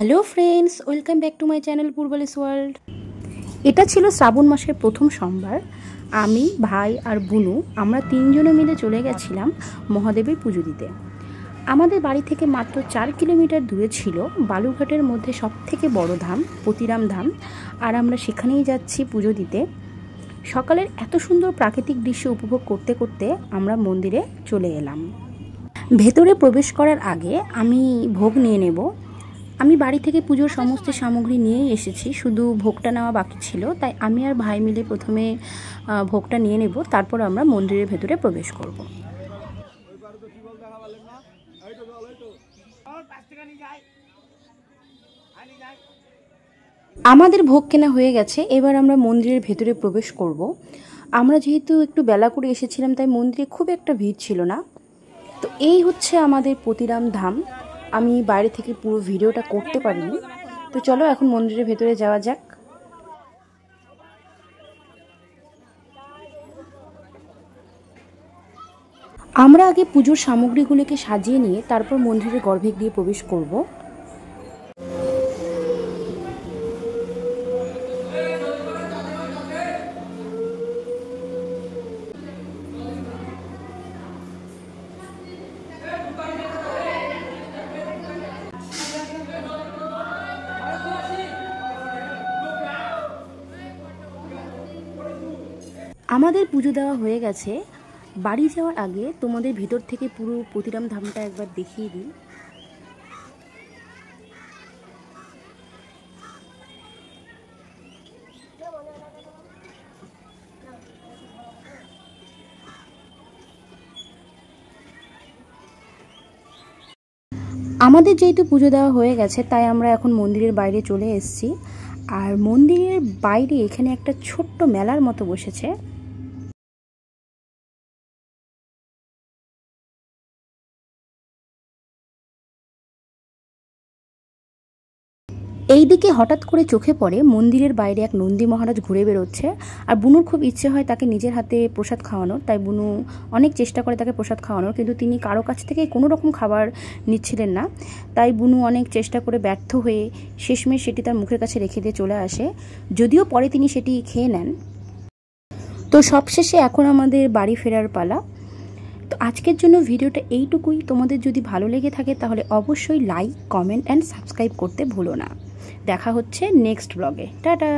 Hello friends, welcome back to my channel Purbali's world. এটা ছিল শ্রাবণ মাসের প্রথম সোমবার। আমি, ভাই আর বুনু আমরা তিনজনে মিলে চলে গেছিলাম মহাদেবের পুজো দিতে। আমাদের বাড়ি থেকে মাত্র 4 কিলোমিটার দূরে ছিল বালুরঘাটের মধ্যে সবথেকে বড় ধাম পতিরাম ধাম, আর আমরা সেখানেই যাচ্ছি পুজো দিতে। সকালের এত সুন্দর প্রাকৃতিক দৃশ্য উপভোগ করতে করতে আমরা মন্দিরে চলে এলাম। ভেতরে প্রবেশ করার আগে আমি ভোগ নিয়ে নেব। আমি বাড়ি থেকে পুজোর সমস্ত সামগ্রী নিয়েই এসেছি, শুধু ভোগটা নেওয়া বাকি ছিল। তাই আমি আর ভাই মিলে প্রথমে ভোগটা নিয়ে নেব, তারপর আমরা মন্দিরের ভেতরে প্রবেশ করব। আমাদের ভোগ কেনা হয়ে গেছে, এবার আমরা মন্দিরের ভেতরে প্রবেশ করব। আমরা যেহেতু একটু বেলা করে এসেছিলাম তাই মন্দিরে খুব একটা ভিড় ছিল না। তো এই হচ্ছে আমাদের পতিরাম ধাম। আমি বাইরে থেকে পুরো ভিডিওটা করতে পারিনি, তো চলো এখন মন্দিরের ভেতরে যাওয়া যাক। আমরা আগে পুজোর সামগ্রীগুলোকে সাজিয়ে নিয়ে তারপর মন্দিরের গর্ভে গিয়ে প্রবেশ করব। আমাদের পুজো দেওয়া হয়ে গেছে। বাড়ি যাওয়ার আগে তোমাদের ভিতর থেকে পুরো পতিরাম ধামটা একবার দেখিয়ে দিই। আমাদের যেহেতু পুজো দেওয়া হয়ে গেছে তাই আমরা এখন মন্দিরের বাইরে চলে এসেছি। আর মন্দিরের বাইরে এখানে একটা ছোট্ট মেলার মতো বসেছে। এই দিকে হঠাৎ করে চোখে পড়ে মন্দিরের বাইরে এক নন্দী মহারাজ ঘুরে বেরোচ্ছে। আর বুনুর খুব ইচ্ছে হয় তাকে নিজের হাতে প্রসাদ খাওয়ানোর, তাই বুনু অনেক চেষ্টা করে তাকে প্রসাদ খাওয়ানোর, কিন্তু তিনি কারো কাছ থেকে কোনো রকম খাবার নিচ্ছিলেন না। তাই বুনু অনেক চেষ্টা করে ব্যর্থ হয়ে শেষমেশ সেটি তার মুখের কাছে রেখে দিয়ে চলে আসে, যদিও পরে তিনি সেটি খেয়ে নেন। তো সবশেষে এখন আমাদের বাড়ি ফেরার পালা। তো আজকের জন্য ভিডিওটা এইটুকুই। তোমাদের যদি ভালো লেগে থাকে তাহলে অবশ্যই লাইক, কমেন্ট অ্যান্ড সাবস্ক্রাইব করতে ভুলো না। দেখা হচ্ছে নেক্সট ব্লগে। টাটা।